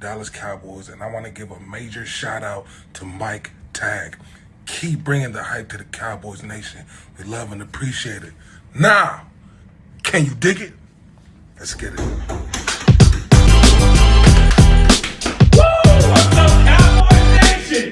Dallas Cowboys, and I want to give a major shout out to Mike Tag. Keep bringing the hype to the Cowboys Nation. We love and appreciate it. Now, can you dig it? Let's get it. What's up, Cowboys Nation?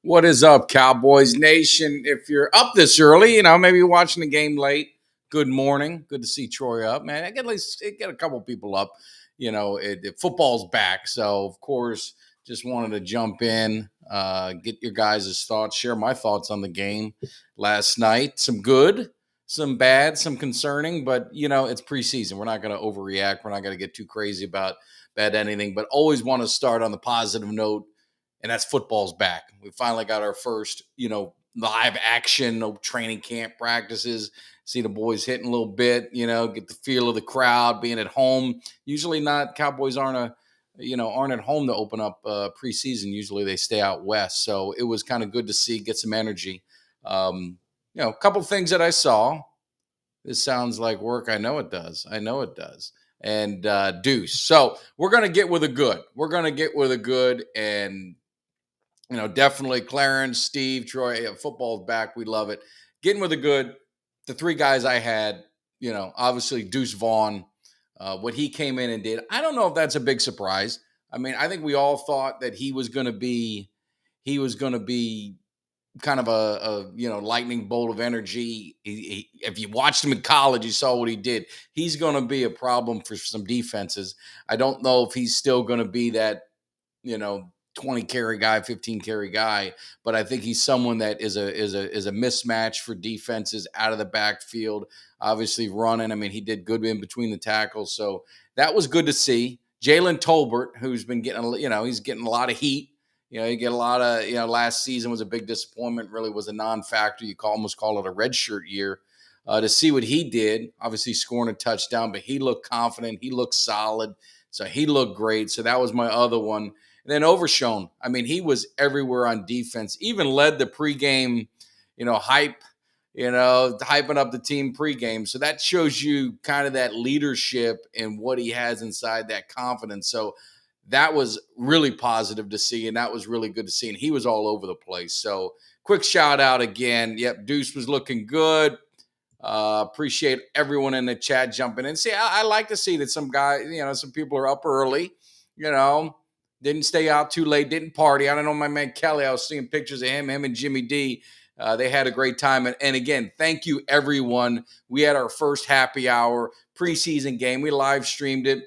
What is up, Cowboys Nation? If you're up this early, maybe you're watching the game late. Good morning. Good to see Troy up, man. I get at least get a couple people up. Football's back, so of course, just wanted to jump in, get your guys' thoughts, share my thoughts on the game last night. Some good, some bad, some concerning, but it's preseason. We're not going to overreact. We're not going to get too crazy about anything, but always want to start on the positive note, and that's football's back. We finally got our first, live action, no training camp practices. See the boys hitting a little bit, get the feel of the crowd, being at home. Usually not, Cowboys aren't at home to open up preseason. Usually they stay out west. So it was kind of good to see, get some energy. A couple things that I saw. This sounds like work. I know it does. And Duece. So we're going to get with a good. And definitely Clarence, Steve, Troy, football's back. We love it. Getting with the good. The three guys I had, obviously Deuce Vaughn, what he came in and did. I don't know if that's a big surprise. I mean, I think we all thought that he was going to be kind of a lightning bolt of energy. If you watched him in college, you saw what he did. He's going to be a problem for some defenses. I don't know if he's still going to be that, 20 carry guy, 15 carry guy, but I think he's someone that is a mismatch for defenses out of the backfield. Obviously running. I mean, he did good in between the tackles, so that was good to see. Jalen Tolbert, who's been getting, he's getting a lot of heat. You get a lot of, last season was a big disappointment, really was a non-factor. You almost call it a redshirt year. To see what he did, obviously scoring a touchdown, but he looked confident. He looked solid. So he looked great. So that was my other one. And then Overshown. I mean, he was everywhere on defense, even led the pregame, hype, hyping up the team pregame. So that shows you kind of that leadership and what he has inside, that confidence. So that was really positive to see, and that was really good to see. And he was all over the place. So quick shout out again. Yep, Duece was looking good. Appreciate everyone in the chat jumping in. See, I like to see that some guys, some people are up early, didn't stay out too late, didn't party. I don't know my man Kelly. I was seeing pictures of him and Jimmy D. They had a great time. And again, thank you, everyone. We had our first happy hour preseason game. We live streamed it.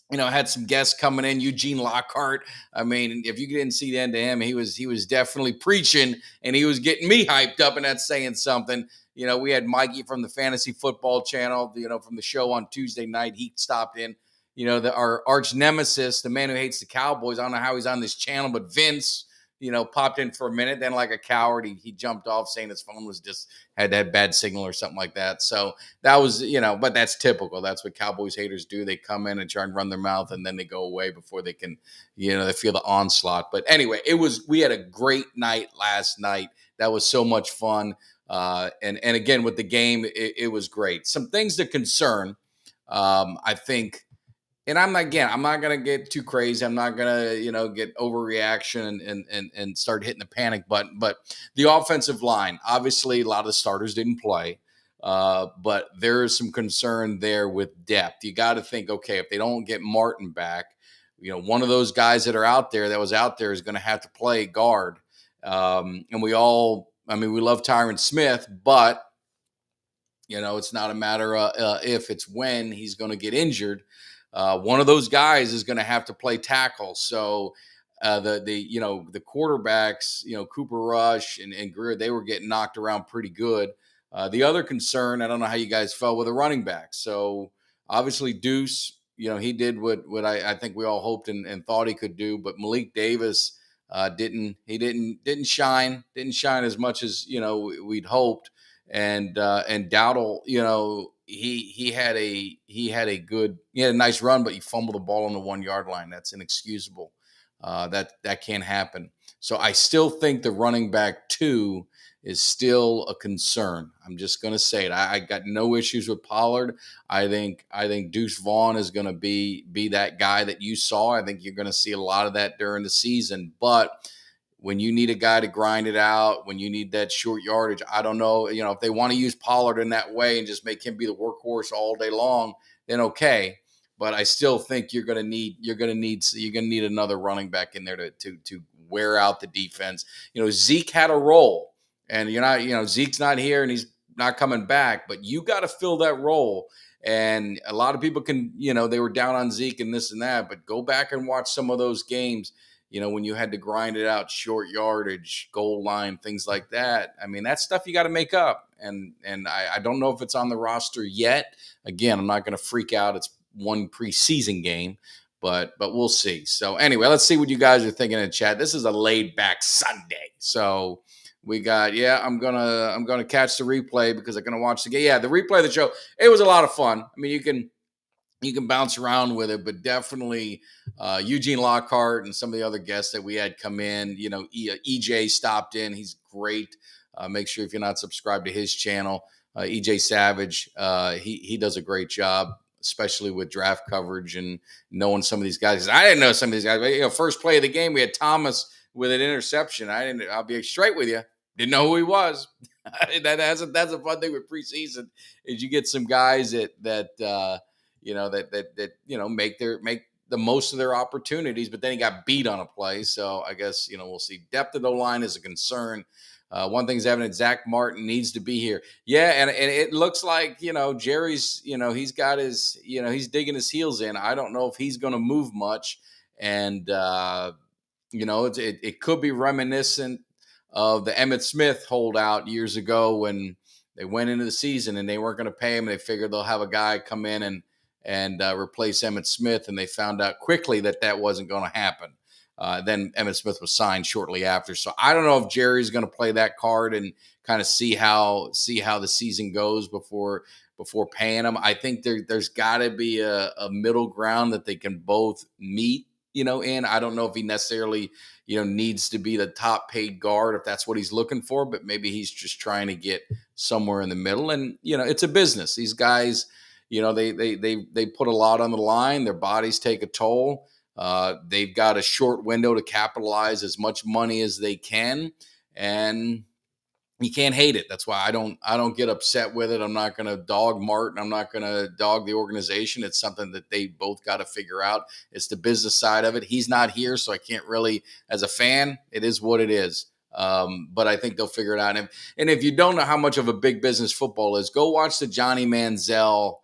Had some guests coming in. Eugene Lockhart. I mean, if you didn't see the end of him, he was definitely preaching, and he was getting me hyped up, and that's saying something. We had Mikey from the Fantasy Football Channel, from the show on Tuesday night. He stopped in. Our arch nemesis, the man who hates the Cowboys. I don't know how he's on this channel, but Vince, popped in for a minute. Then, like a coward, he jumped off saying his phone was just had that bad signal or something like that. So that was, but that's typical. That's what Cowboys haters do. They come in and try and run their mouth, and then they go away before they can, they feel the onslaught. But anyway, we had a great night last night. That was so much fun. And again, with the game, it was great. Some things to concern, I think. And I'm not going to get too crazy. I'm not going to, get overreaction and start hitting the panic button. But the offensive line, obviously, a lot of the starters didn't play. But there is some concern there with depth. You got to think, okay, if they don't get Martin back, one of those guys that was out there is going to have to play guard. And we love Tyron Smith, but, it's not a matter of if, it's when he's going to get injured. One of those guys is going to have to play tackle. So the quarterbacks, Cooper Rush and Greer, they were getting knocked around pretty good. The other concern, I don't know how you guys felt with the running back. So obviously Duece, he did what I think we all hoped and thought he could do. But Malik Davis, Didn't shine as much as we'd hoped. And Dowdle, he had a nice run, but he fumbled the ball on the 1 yard line. That's inexcusable. That can't happen. So I still think the running back 2 is still a concern. I'm just going to say it. I got no issues with Pollard. I think Deuce Vaughn is going to be that guy that you saw. I think you're going to see a lot of that during the season. But when you need a guy to grind it out, when you need that short yardage, I don't know. If they want to use Pollard in that way and just make him be the workhorse all day long, then okay. But I still think you're going to need another running back in there to wear out the defense. Zeke had a role, and Zeke's not here and he's not coming back, but you got to fill that role. And a lot of people they were down on Zeke and this and that, but go back and watch some of those games. When you had to grind it out, short yardage, goal line, things like that. I mean, that's stuff you got to make up. And I don't know if it's on the roster yet. Again, I'm not going to freak out. It's one preseason game, but we'll see. So anyway, let's see what you guys are thinking in the chat. This is a laid back Sunday. So we got, I'm gonna catch the replay because I'm gonna watch the game. Yeah, the replay of the show. It was a lot of fun. I mean, you can bounce around with it, but definitely Eugene Lockhart and some of the other guests that we had come in. EJ stopped in. He's great. Make sure if you're not subscribed to his channel, EJ Savage, he does a great job, especially with draft coverage and knowing some of these guys. I didn't know some of these guys. But, first play of the game, we had Thomas with an interception. I'll be straight with you. Didn't know who he was. That's a fun thing with preseason is you get some guys that make the most of their opportunities, but then he got beat on a play. So I guess, we'll see. Depth of the line is a concern. One thing's evident, Zach Martin needs to be here. Yeah, and it looks like, Jerry's, he's got his, he's digging his heels in. I don't know if he's going to move much. And, it could be reminiscent of the Emmitt Smith holdout years ago when they went into the season and they weren't going to pay him. They figured they'll have a guy come in and replace Emmitt Smith, and they found out quickly that wasn't going to happen. Then Emmitt Smith was signed shortly after. So I don't know if Jerry's going to play that card and kind of see how the season goes before paying him. I think there's got to be a middle ground that they can both meet, in. I don't know if he necessarily, needs to be the top paid guard if that's what he's looking for, but maybe he's just trying to get somewhere in the middle. And, it's a business. These guys, they put a lot on the line. Their bodies take a toll. They've got a short window to capitalize as much money as they can. And you can't hate it. That's why I don't get upset with it. I'm not going to dog Martin. I'm not going to dog the organization. It's something that they both got to figure out. It's the business side of it. He's not here, so I can't really, as a fan, it is what it is. But I think they'll figure it out. And if you don't know how much of a big business football is, go watch the Johnny Manziel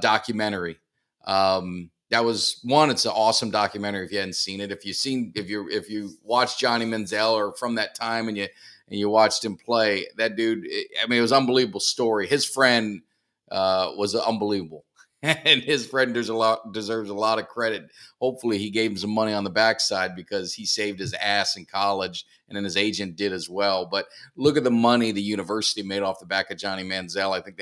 documentary. That was one. It's an awesome documentary. If you hadn't seen it, if you watched Johnny Manziel or from that time and you watched him play, that dude, it was an unbelievable story. His friend was unbelievable. And his friend deserves a lot of credit. Hopefully he gave him some money on the backside because he saved his ass in college, and then his agent did as well. But look at the money the university made off the back of Johnny Manziel. I think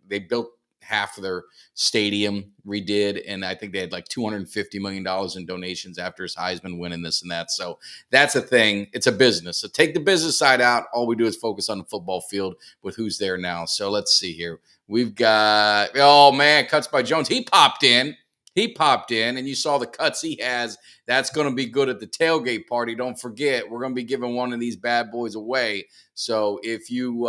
they built half of their stadium, redid, and I think they had like $250 million in donations after his Heisman win and this and that. So that's a thing. It's a business. So take the business side out. All we do is focus on the football field with who's there now. So let's see here. We've got, Cuts by Jones. He popped in, and you saw the cuts he has. That's going to be good at the tailgate party. Don't forget, we're going to be giving one of these bad boys away. So if you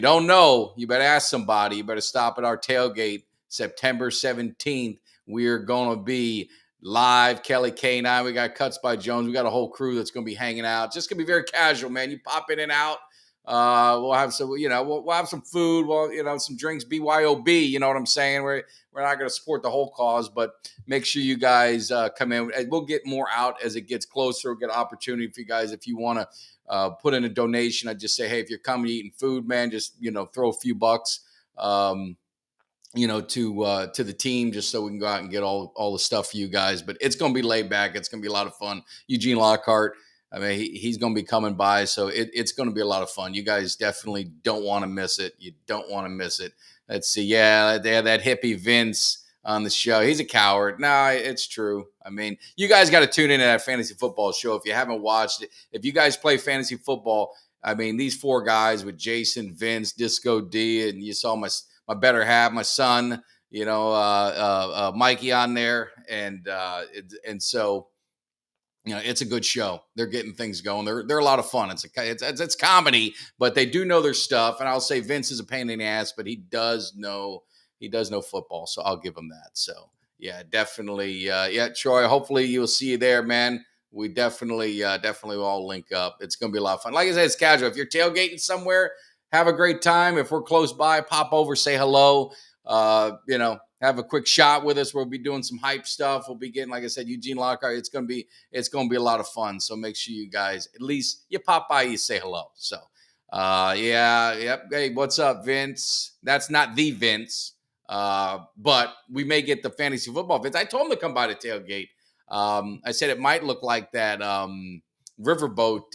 don't know, you better ask somebody. You better stop at our tailgate September 17th. We're going to be live. Kelly K9. We got Cuts by Jones. We got a whole crew that's going to be hanging out. Just going to be very casual, man. You pop in and out. We'll have some, we'll have some food. Well, some drinks, BYOB. You know what I'm saying? We're not going to support the whole cause, but make sure you guys come in. We'll get more out as it gets closer. We'll get an opportunity for you guys if you want to put in a donation. I just say, hey, if you're coming eating food, man, just throw a few bucks, to the team, just so we can go out and get all the stuff for you guys. But it's going to be laid back. It's going to be a lot of fun. Eugene Lockhart, I mean, he's going to be coming by, so it's going to be a lot of fun. You guys definitely don't want to miss it. You don't want to miss it. Let's see. Yeah, they have that hippie Vince on the show. He's a coward. No, it's true. I mean, you guys got to tune into that fantasy football show if you haven't watched it. If you guys play fantasy football, I mean, these four guys with Jason, Vince, Disco D, and you saw my better half, my son, Mikey on there, and so it's a good show. They're getting things going. They're a lot of fun. It's comedy, but they do know their stuff. And I'll say Vince is a pain in the ass, but he does know football. So I'll give him that. So yeah, definitely. Troy. Hopefully you'll see you there, man. We definitely all link up. It's gonna be a lot of fun. Like I said, it's casual. If you're tailgating somewhere, have a great time. If we're close by, pop over, say hello. Have a quick shot with us. We'll be doing some hype stuff. We'll be getting, like I said, Eugene Lockhart. It's gonna be a lot of fun. So make sure you guys at least you pop by, you say hello. So yep. Hey, what's up, Vince? That's not the Vince. But we may get the fantasy football Vince. I told him to come by the tailgate. I said it might look like that riverboat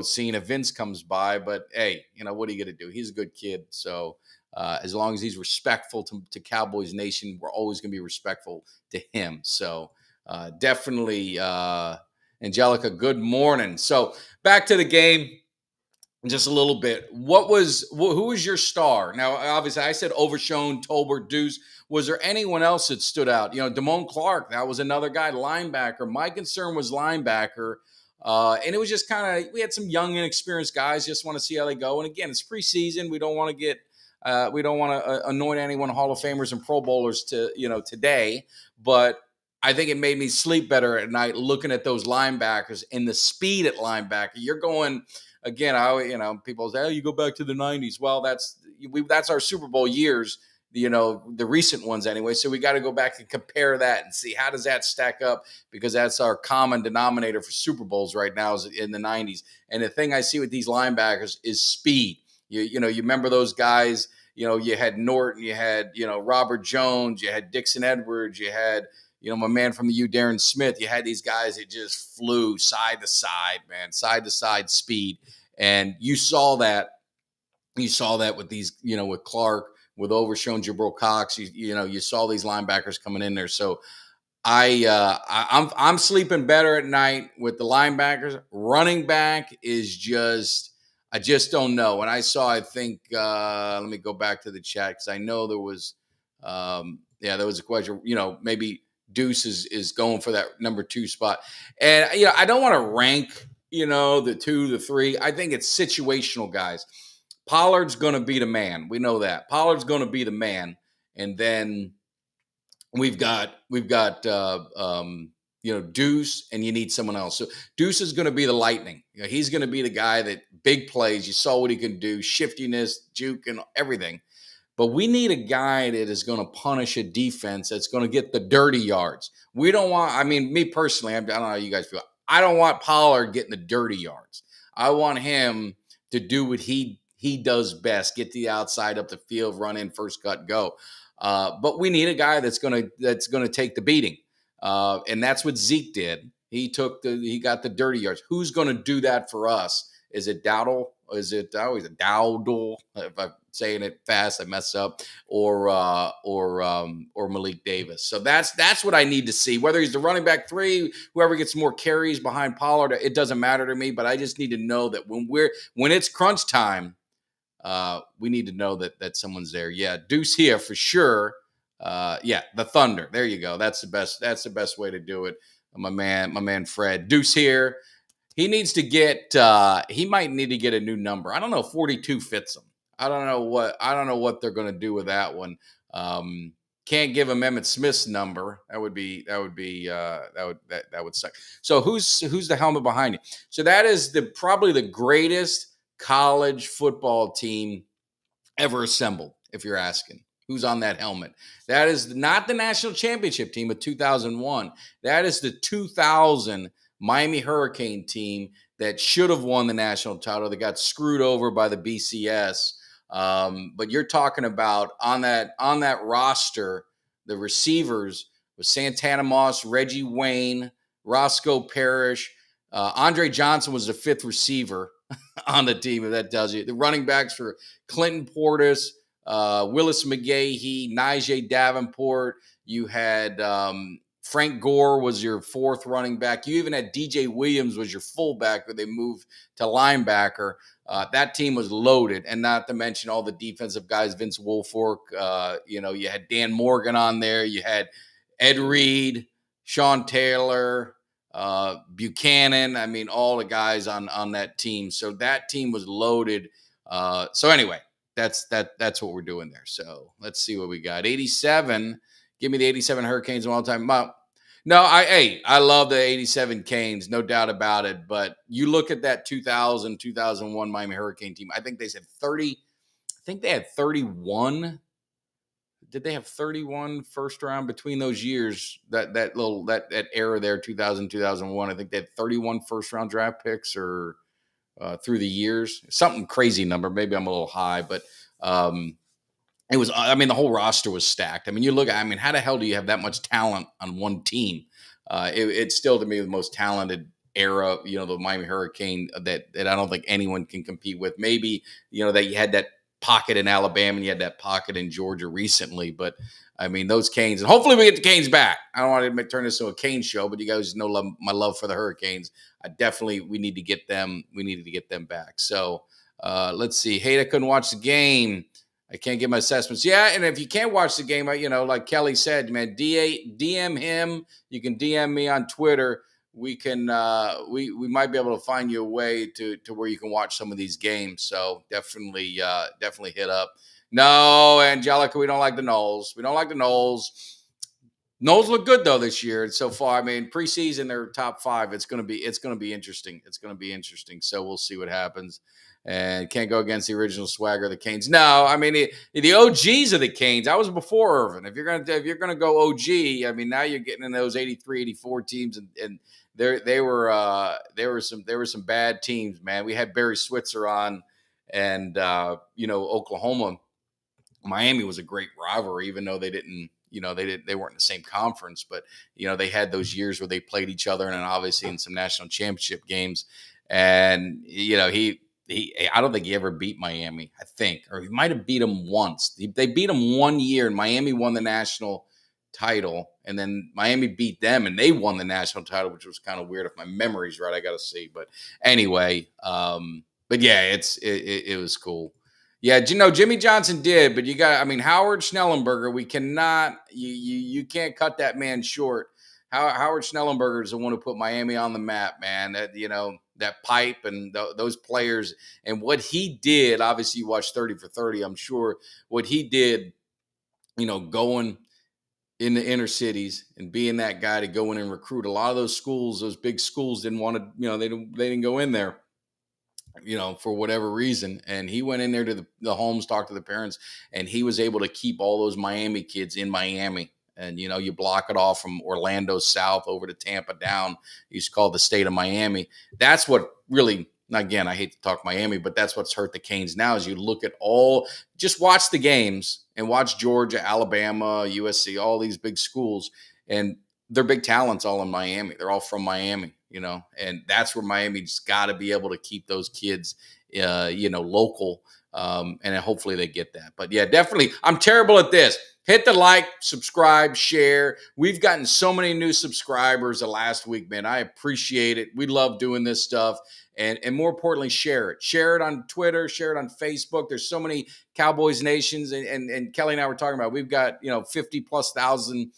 scene if Vince comes by, but hey, what are you gonna do? He's a good kid. So as long as he's respectful to Cowboys Nation, we're always going to be respectful to him. So definitely, Angelica, good morning. So back to the game just a little bit. Who was your star? Now, obviously, I said Overshown, Tolbert, Duece. Was there anyone else that stood out? Damone Clark, that was another guy, linebacker. My concern was linebacker. And it was just we had some young, inexperienced guys, just want to see how they go. And again, it's preseason. We don't want to anoint anyone Hall of Famers and Pro Bowlers today, but I think it made me sleep better at night looking at those linebackers and the speed at linebacker. You're going again. People say, "Oh, you go back to the '90s." Well, that's our Super Bowl years. The recent ones anyway. So we got to go back and compare that and see how does that stack up, because that's our common denominator for Super Bowls right now is in the '90s. And the thing I see with these linebackers is speed. You remember those guys. You had Norton, you had Robert Jones, you had Dixon Edwards, you had my man from the U, Darren Smith. You had these guys that just flew side to side, man, side to side speed, and you saw that with these, with Clark, with Overshown, Jabril Cox. You saw these linebackers coming in there. So I'm sleeping better at night with the linebackers. Running back is just. I just don't know. And I saw, I think, let me go back to the chat because I know there was, there was a question, maybe Duece is going for that number 2 spot. And, I don't want to rank, the 2, the 3. I think it's situational, guys. Pollard's going to be the man. We know that. Pollard's going to be the man. And then we've got Duece, and you need someone else. So Duece is going to be the lightning. He's going to be the guy that big plays. You saw what he can do, shiftiness, juke, and everything. But we need a guy that is going to punish a defense that's going to get the dirty yards. We don't want, me personally, I don't know how you guys feel. I don't want Pollard getting the dirty yards. I want him to do what he does best, get the outside up the field, run in, first cut, go. But we need a guy that's going to take the beating. And that's what Zeke did. He got the dirty yards. Who's going to do that for us? Is it Dowdle? Is it always a Dowdle? If I'm saying it fast, I mess up. Or Malik Davis. So that's what I need to see. Whether he's the running back 3, whoever gets more carries behind Pollard, it doesn't matter to me. But I just need to know that when it's crunch time, we need to know that someone's there. Yeah, Duece here for sure. The Thunder. There you go. That's the best way to do it. My man Fred. Duece here. He needs to get he might need to get a new number. I don't know, 42 fits him. I don't know what they're going to do with that one. Can't give him Emmitt Smith's number. That would suck. So who's the helmet behind you? So that is probably the greatest college football team ever assembled, if you're asking. Who's on that helmet? That is not the national championship team of 2001. That is the 2000 Miami Hurricane team that should have won the national title. They got screwed over by the BCS. But you're talking about on that roster, the receivers with Santana Moss, Reggie Wayne, Roscoe Parrish, Andre Johnson was the fifth receiver on the team, if that tells you. The running backs were Clinton Portis, Willis McGahee, Najee Davenport. You had Frank Gore was your fourth running back. You even had DJ Williams was your fullback, where they moved to linebacker. That team was loaded, and not to mention all the defensive guys, Vince Wilfork. You had Dan Morgan on there. You had Ed Reed, Sean Taylor, Buchanan. I mean, all the guys on that team. So that team was loaded. So anyway, that's what we're doing there. So let's see what we got. 87. Give me the 87 Hurricanes of all time. No, I love the 87 Canes, no doubt about it. But you look at that 2000, 2001 Miami Hurricane team. I think they said 30. I think they had 31. Did they have 31 first round between those years? That era there, 2000, 2001. I think they had 31 first round draft picks or through the years. Something crazy number. Maybe I'm a little high, but it was, I mean, the whole roster was stacked. I mean, you look at, I mean, how the hell do you have that much talent on one team? It's still, to me, the most talented era, the Miami Hurricane that I don't think anyone can compete with. Maybe, that you had that pocket in Alabama and you had that pocket in Georgia recently. But, I mean, those Canes, and hopefully we get the Canes back. I don't want to turn this into a Canes show, but you guys know my love for the Hurricanes. We need to get them. We needed to get them back. So let's see. Hey, I couldn't watch the game. I can't give my assessments. Yeah, and if you can't watch the game, like Kelly said, man, DM him. You can DM me on Twitter. We can we might be able to find you a way to where you can watch some of these games. So definitely hit up. No, Angelica, we don't like the Knowles. We don't like the Knowles. Knowles look good though this year so far. I mean, preseason they're top 5. It's gonna be interesting. It's gonna be interesting. So we'll see what happens. And can't go against the original swagger of the Canes. No, I mean the OGs of the Canes. I was before Irvin. If you're gonna go OG, I mean now you're getting in those 83, 84 teams, and there were some bad teams, man. We had Barry Switzer on, and Oklahoma, Miami was a great rivalry, even though they didn't. They weren't in the same conference, but they had those years where they played each other, and obviously in some national championship games. And I don't think he ever beat Miami, I think, or he might have beat them once. They beat him 1 year, and Miami won the national title, and then Miami beat them, and they won the national title, which was kind of weird. If my memory's right, I got to see. But anyway, but yeah, it was cool. Yeah, Jimmy Johnson did, but Howard Schnellenberger, we cannot, you can't cut that man short. Howard Schnellenberger is the one who put Miami on the map, man. That pipe and those players and what he did. Obviously, you watched 30 for 30. I'm sure what he did, going in the inner cities and being that guy to go in and recruit. A lot of those schools, those big schools, didn't want to. They didn't go in there, for whatever reason. And he went in there to the homes, talked to the parents, and he was able to keep all those Miami kids in Miami. And, you block it off from Orlando south over to Tampa down. It's called the state of Miami. That's what really, again, I hate to talk Miami, but that's what's hurt the Canes now is you look at just watch the games and watch Georgia, Alabama, USC, all these big schools. And they're big talents all in Miami. They're all from Miami, and that's where Miami's got to be able to keep those kids, local. And hopefully they get that. But yeah, definitely. I'm terrible at this. Hit the like, subscribe, share. We've gotten so many new subscribers the last week, man. I appreciate it. We love doing this stuff. And more importantly, share it. Share it on Twitter. Share it on Facebook. There's so many Cowboys Nations. And Kelly and I were talking about, we've got, 50,000+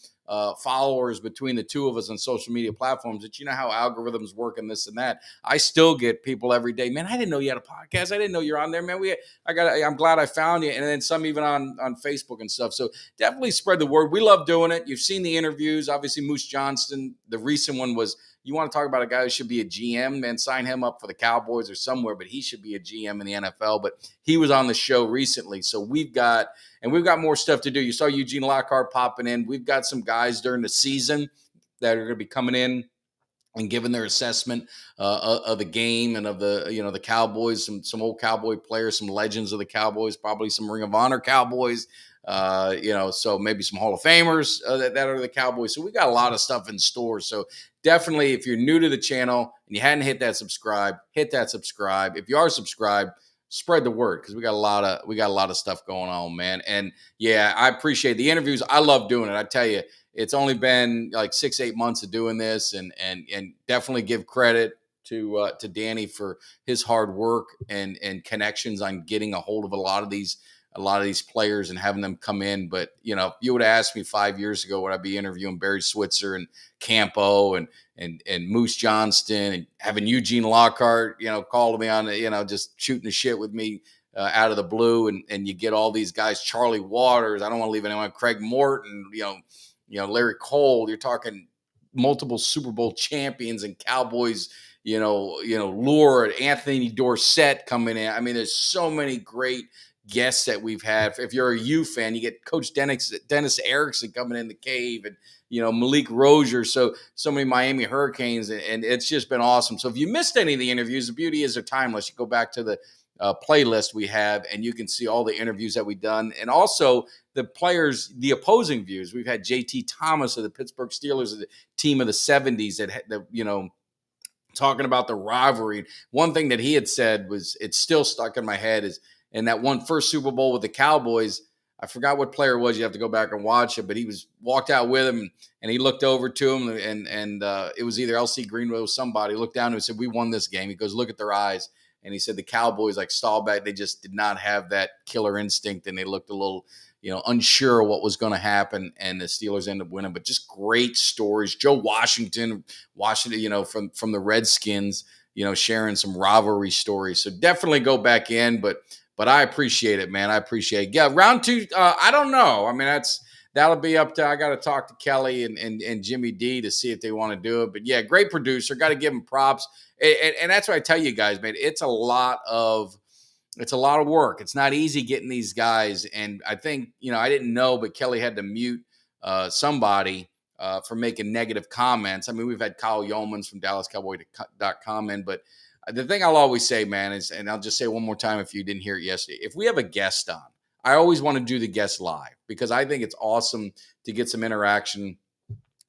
followers between the two of us on social media platforms. That how algorithms work and this and that. I still get people every day, man, I didn't know you had a podcast. I didn't know you're on there, man. I'm glad I found you. And then some even on Facebook and stuff. So definitely spread the word. We love doing it. You've seen the interviews. Obviously, Moose Johnston, the recent one was, you want to talk about a guy who should be a GM, man, sign him up for the Cowboys or somewhere, but he should be a GM in the NFL. But he was on the show recently. So we've got more stuff to do. You saw Eugene Lockhart popping in. We've got some guys during the season that are going to be coming in and giving their assessment of the game and of the Cowboys, some old Cowboy players, some legends of the Cowboys, probably some Ring of Honor Cowboys. So maybe some Hall of Famers that are the Cowboys. So we got a lot of stuff in store. So definitely, if you're new to the channel and you hadn't hit that subscribe, hit that subscribe. If you are subscribed, spread the word because we got a lot of stuff going on, man. And yeah, I appreciate the interviews. I love doing it. I tell you, it's only been like 6-8 months of doing this, and definitely give credit to Danny for his hard work and connections on getting a hold of a lot of these players and having them come in. But if you would have asked me 5 years ago, would I be interviewing Barry Switzer and Campo and Moose Johnston and having Eugene Lockhart, calling me on, just shooting the shit with me out of the blue, and you get all these guys, Charlie Waters. I don't want to leave anyone. Craig Morton, Larry Cole. You're talking multiple Super Bowl champions and Cowboys. Lure, Anthony Dorsett coming in. I mean, there's so many great guests that we've had. If you're a U fan, you get Coach Dennis Erickson coming in the cave, and Malik Rozier. So many Miami Hurricanes, and it's just been awesome. So if you missed any of the interviews, the beauty is they're timeless. You go back to the playlist we have, and you can see all the interviews that we've done, and also the players, the opposing views. We've had JT Thomas of the Pittsburgh Steelers, the team of the '70s that talking about the rivalry. One thing that he had said was, it's still stuck in my head, is in that one first Super Bowl with the Cowboys, I forgot what player it was. You have to go back and watch it, but he walked out with him, and he looked over to him, and it was either LC Greenwood or somebody looked down and said, "We won this game." He goes, "Look at their eyes." And he said the Cowboys stalled back. They just did not have that killer instinct, and they looked a little, unsure what was going to happen. And the Steelers ended up winning. But just great stories. Joe Washington, from the Redskins, sharing some rivalry stories. So definitely go back in. But I appreciate it, man. I appreciate it. Yeah, round two. I don't know. I mean, that'll be up to. I got to talk to Kelly and Jimmy D to see if they want to do it. But yeah, great producer. Got to give him props. And that's what I tell you guys, man. It's a lot of work. It's not easy getting these guys. And I think I didn't know, but Kelly had to mute somebody for making negative comments. I mean, we've had Kyle Yeomans from DallasCowboy.com in, but the thing I'll always say, man, is, and I'll just say one more time if you didn't hear it yesterday, if we have a guest on, I always want to do the guest live because I think it's awesome to get some interaction.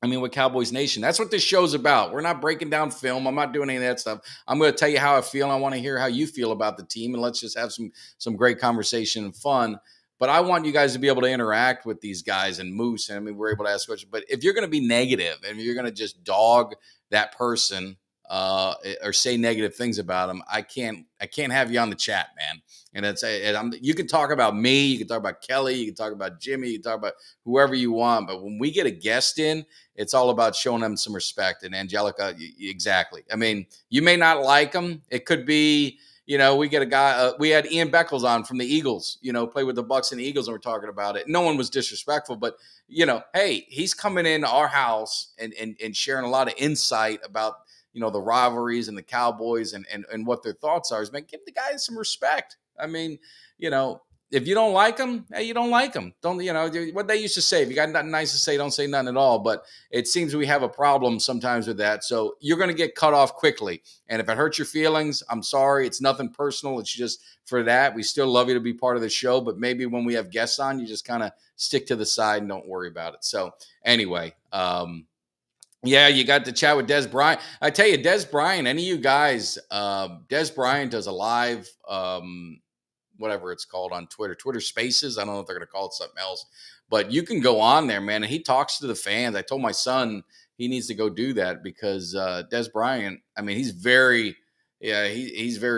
I mean, with Cowboys Nation, that's what this show's about. We're not breaking down film. I'm not doing any of that stuff. I'm going to tell you how I feel. I want to hear how you feel about the team, and let's just have some great conversation and fun. But I want you guys to be able to interact with these guys and Moose. And I mean, we're able to ask questions. But if you're going to be negative and you're going to just dog that person or say negative things about them, I can't have you on the chat, man. And you can talk about me, you can talk about Kelly, you can talk about Jimmy, you can talk about whoever you want. But when we get a guest in, it's all about showing them some respect. And Angelica, exactly. I mean, you may not like them. It could be, we get a guy. We had Ian Beckles on from the Eagles. Play with the Bucks and the Eagles, and we're talking about it. No one was disrespectful, but hey, he's coming in our house and sharing a lot of insight about the rivalries and the Cowboys and what their thoughts are. Is, man, give the guys some respect. I mean, if you don't like them, hey, you don't like them. Don't, what they used to say, if you got nothing nice to say, don't say nothing at all. But it seems we have a problem sometimes with that. So you're going to get cut off quickly. And if it hurts your feelings, I'm sorry. It's nothing personal. It's just for that. We still love you to be part of the show. But maybe when we have guests on, you just kind of stick to the side and don't worry about it. So anyway, yeah, you got to chat with Des Bryant. I tell you, Des Bryant, any of you guys, Des Bryant does a live, whatever it's called on Twitter Spaces. I don't know if they're going to call it something else, but you can go on there, man. And he talks to the fans. I told my son he needs to go do that because Des Bryant, I mean, he's very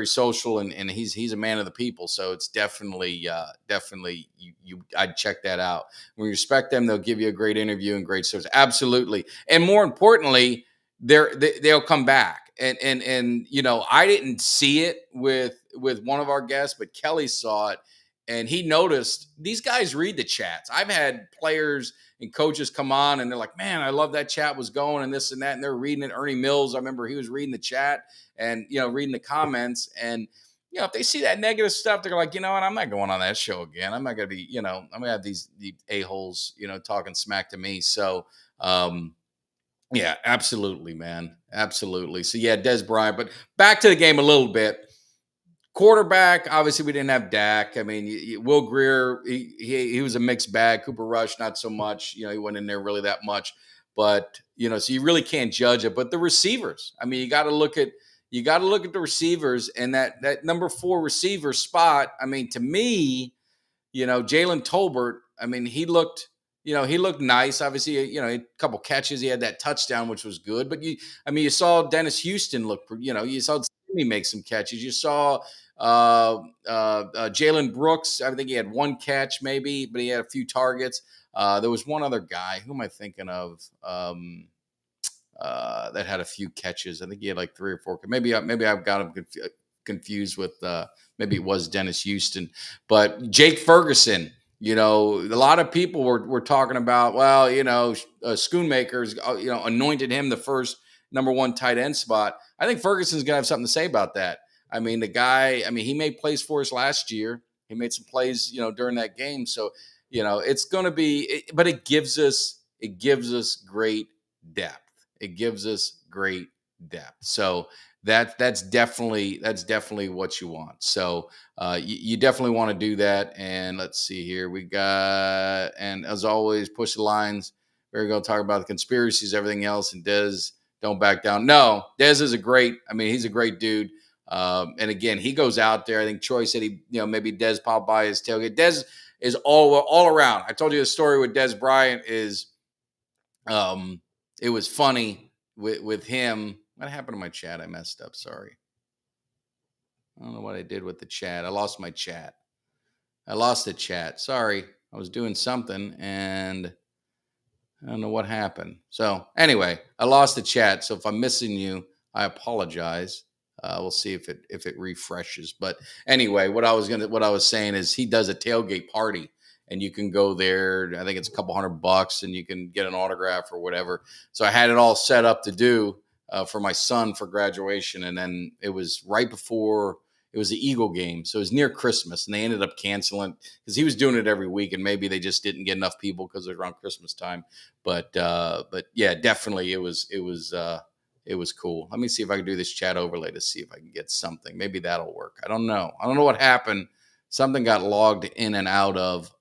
social and he's a man of the people. So it's definitely I'd check that out. When you respect them, they'll give you a great interview and great service. Absolutely. And more importantly, they'll come back. And I didn't see it with one of our guests, but Kelly saw it and he noticed these guys read the chats. I've had players and coaches come on and they're like, "Man, I love that chat was going and this and that." And they're reading it. Ernie Mills, I remember he was reading the chat and, reading the comments. And, if they see that negative stuff, they're like, you know what, I'm not going on that show again. I'm not going to be, I'm going to have these a-holes, talking smack to me. So, yeah, absolutely, man. Absolutely. So, yeah, Des Bryant. But back to the game a little bit. Quarterback, obviously, we didn't have Dak. I mean, Will Greer, he was a mixed bag. Cooper Rush, not so much. He wasn't in there really that much. But so you really can't judge it. But the receivers, I mean, you got to look at the receivers, and that number 4 receiver spot. I mean, to me, Jalen Tolbert, I mean, he looked nice. Obviously, a couple catches. He had that touchdown, which was good. But you saw Dennis Houston look, you saw Jimmy make some catches. You saw Jalen Brooks. I think he had one catch maybe, but he had a few targets. There was one other guy. Who am I thinking of? That had a few catches. I think he had like 3 or 4. Maybe I've got him confused with maybe it was Dennis Houston, but Jake Ferguson. A lot of people were talking about, well, Schoonmakers, anointed him the first number 1 tight end spot. I think Ferguson's gonna have something to say about that. I mean, the guy. I mean, he made plays for us last year. He made some plays, during that game. So, it's going to be. But it gives us great depth. It gives us great depth. So that's definitely what you want. So you definitely want to do that. And let's see here. And as always, push the lines. We're going to talk about the conspiracies, everything else, and Dez, don't back down. No, Dez is he's a great dude. And again, he goes out there. I think Troy said maybe Dez popped by his tailgate. Dez is all around. I told you the story with Dez Bryant is, it was funny with him. What happened to my chat? I messed up. Sorry. I don't know what I did with the chat. I lost my chat. I lost the chat. Sorry. I was doing something and I don't know what happened. So anyway, I lost the chat. So if I'm missing you, I apologize. We'll see if it refreshes. But anyway, what I was saying is he does a tailgate party. And you can go there. I think it's a couple $100 and you can get an autograph or whatever. So I had it all set up to do for my son for graduation. And then it was right before it was the Eagle game. So it was near Christmas and they ended up canceling because he was doing it every week. And maybe they just didn't get enough people because it was around Christmas time. But yeah, definitely it was cool. Let me see if I can do this chat overlay to see if I can get something. Maybe that'll work. I don't know what happened. Something got logged in and out of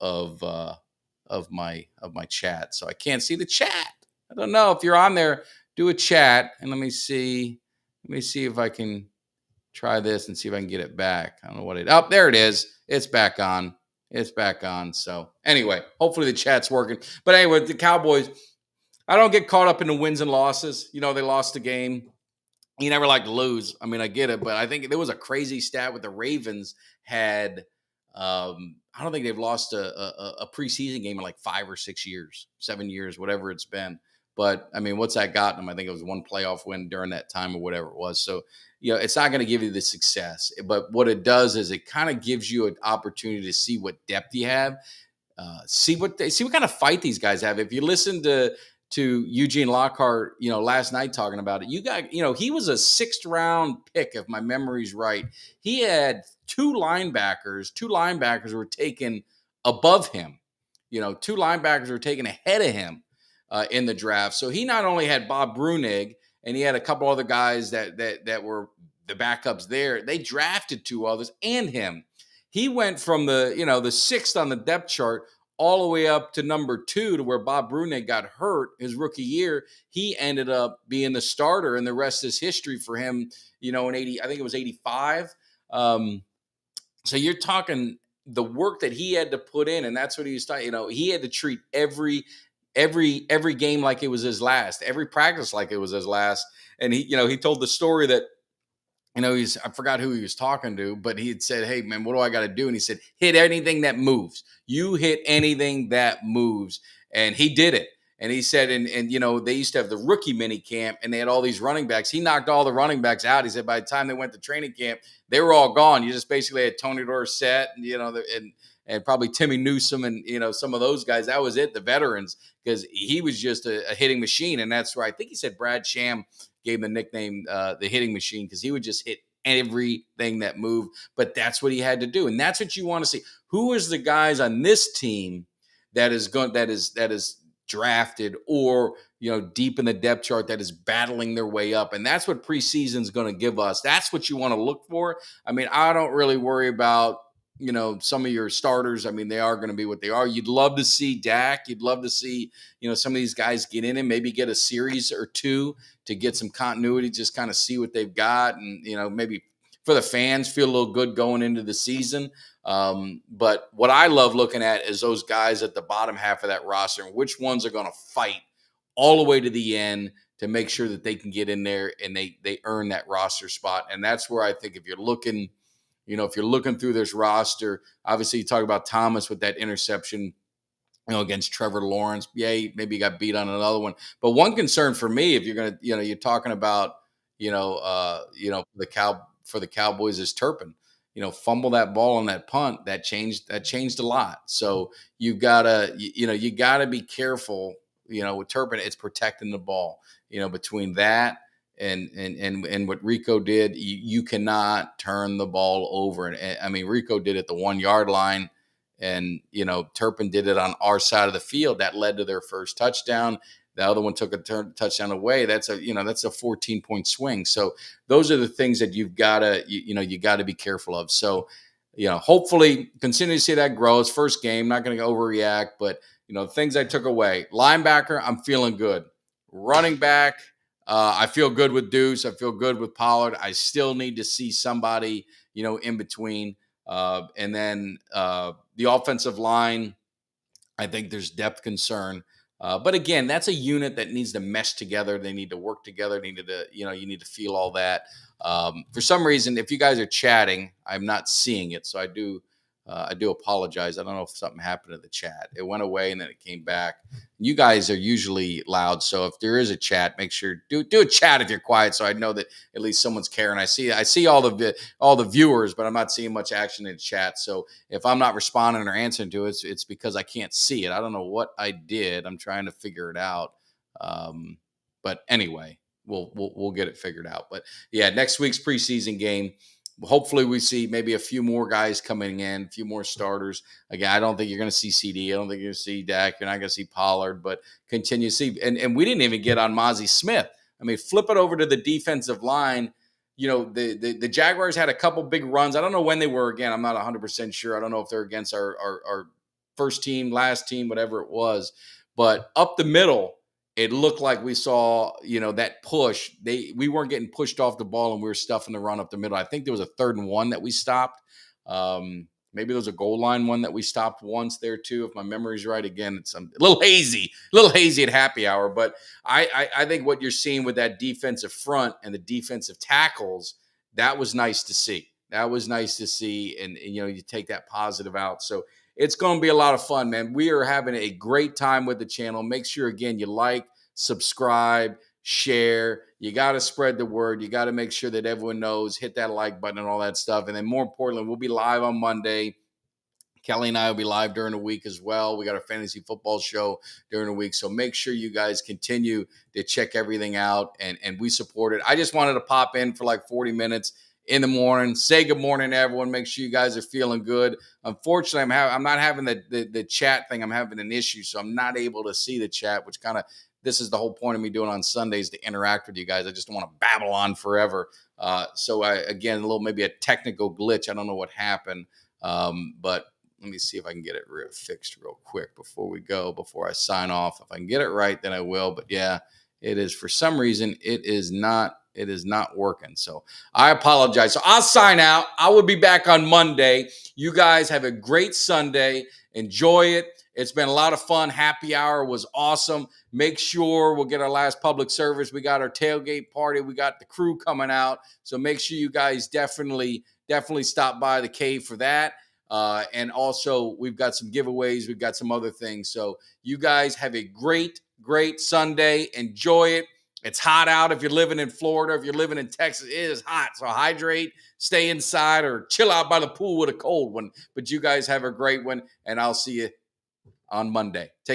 my chat, so I can't see the chat. I don't know if you're on there. Do a chat, and let me see if I can try this and see if I can get it back. I don't know what it. Oh, there it is. It's back on. So anyway, hopefully the chat's working. But anyway, the Cowboys. I don't get caught up in the wins and losses. They lost the game. You never like to lose. I mean, I get it, but I think there was a crazy stat with the Ravens had. I don't think they've lost a preseason game in like 5 or 6 years, 7 years, whatever it's been. But I mean, what's that gotten them? I think it was one playoff win during that time or whatever it was. So, it's not going to give you the success, but what it does is it kind of gives you an opportunity to see what depth you have, see what kind of fight these guys have. If you listen to Eugene Lockhart, last night talking about it, he was a 6th round pick, if my memory's right. He had 2 linebackers were taken above him. 2 linebackers were taken ahead of him in the draft. So he not only had Bob Brunig and he had a couple other guys that were the backups there. They drafted 2 others and him. He went from the 6th on the depth chart all the way up to number 2 to where Bob Brunig got hurt his rookie year. He ended up being the starter, and the rest is history for him, in 80, I think it was 85. So you're talking the work that he had to put in, and that's what he was talking. He had to treat every game like it was his last, every practice like it was his last. And he told the story that, I forgot who he was talking to, but he had said, "Hey man, what do I got to do?" And he said, "Hit anything that moves. You hit anything that moves." And he did it. And he said, and they used to have the rookie mini camp and they had all these running backs. He knocked all the running backs out. He said by the time they went to training camp, they were all gone. You just basically had Tony Dorsett and probably Timmy Newsome and, some of those guys. That was it, the veterans, because he was just a hitting machine. And that's where I think he said Brad Sham gave him the nickname, the hitting machine, because he would just hit everything that moved. But that's what he had to do. And that's what you want to see. Who is the guys on this team that is drafted or deep in the depth chart that is battling their way up. And that's what preseason is going to give us. That's what you want to look for. I mean, I don't really worry about, some of your starters. I mean, they are going to be what they are. You'd love to see Dak. You'd love to see, some of these guys get in and maybe get a series or two to get some continuity, just kind of see what they've got. And, maybe for the fans, feel a little good going into the season. But what I love looking at is those guys at the bottom half of that roster and which ones are going to fight all the way to the end to make sure that they can get in there and they earn that roster spot. And that's where I think if you're looking through this roster, obviously you talk about Thomas with that interception, against Trevor Lawrence. Yeah, maybe he got beat on another one. But one concern for me, if you're going to, you're talking about, for the Cowboys is Turpin. Fumble that ball on that punt, that changed a lot. So you gotta be careful. With Turpin, it's protecting the ball. Between that and what Rico did, you cannot turn the ball over. And I mean, Rico did it the 1 yard line. And, Turpin did it on our side of the field. That led to their first touchdown. The other one took a touchdown away. That's a 14-point swing. So those are the things that you've got to, you got to be careful of. So, hopefully continue to see that grow. It's first game, not going to overreact, but, things I took away. Linebacker, I'm feeling good. Running back, I feel good with Duece. I feel good with Pollard. I still need to see somebody, in between. And then the offensive line, I think there's depth concern. But again, that's a unit that needs to mesh together. They need to work together. You need to feel all that. For some reason, if you guys are chatting, I'm not seeing it. So I do apologize. I don't know if something happened to the chat. It went away and then it came back. You guys are usually loud. So if there is a chat, make sure do a chat if you're quiet. So I know that at least someone's caring. I see all the viewers, but I'm not seeing much action in the chat. So if I'm not responding or answering to it, it's because I can't see it. I don't know what I did. I'm trying to figure it out. But anyway, we'll get it figured out. But yeah, next week's preseason game. Hopefully we see maybe a few more guys coming in, a few more starters. Again, I don't think you're going to see CD. I don't think you're going to see Dak. You're not going to see Pollard, but continue to see. And we didn't even get on Mozzie Smith. I mean, flip it over to the defensive line. The Jaguars had a couple big runs. I don't know when they were. Again, I'm not 100% sure. I don't know if they're against our first team, last team, whatever it was. But up the middle, it looked like we saw, that push. We weren't getting pushed off the ball and we were stuffing the run up the middle. I think there was a 3rd and 1 that we stopped. Maybe there was a goal line one that we stopped once there too, if my memory's right. Again, it's a little hazy at happy hour. But I think what you're seeing with that defensive front and the defensive tackles, that was nice to see. And you take that positive out. So it's going to be a lot of fun, man. We are having a great time with the channel. Make sure, again, you like, subscribe, share. You got to spread the word. You got to make sure that everyone knows, hit that like button and all that stuff. And then more importantly, we'll be live on Monday. Kelly and I will be live during the week as well. We got our fantasy football show during the week. So make sure you guys continue to check everything out and we support it. I just wanted to pop in for like 40 minutes in the morning, say good morning to everyone. Make sure you guys are feeling good. Unfortunately, I'm not having the chat thing. I'm having an issue, so I'm not able to see the chat, which this is the whole point of me doing on Sundays, to interact with you guys. I just don't want to babble on forever. So again, maybe a technical glitch. I don't know what happened, but let me see if I can get it fixed real quick before I sign off. If I can get it right, then I will. But yeah, it is, for some reason, it is not working. So I apologize. So I'll sign out. I will be back on Monday. You guys have a great Sunday. Enjoy it. It's been a lot of fun. Happy hour was awesome. Make sure we'll get our last public service. We got our tailgate party. We got the crew coming out. So make sure you guys definitely stop by the cave for that. And also we've got some giveaways. We've got some other things. So you guys have a great Sunday. Enjoy it. It's hot out if you're living in Florida. If you're living in Texas, it is hot. So hydrate, stay inside, or chill out by the pool with a cold one. But you guys have a great one, and I'll see you on Monday. Take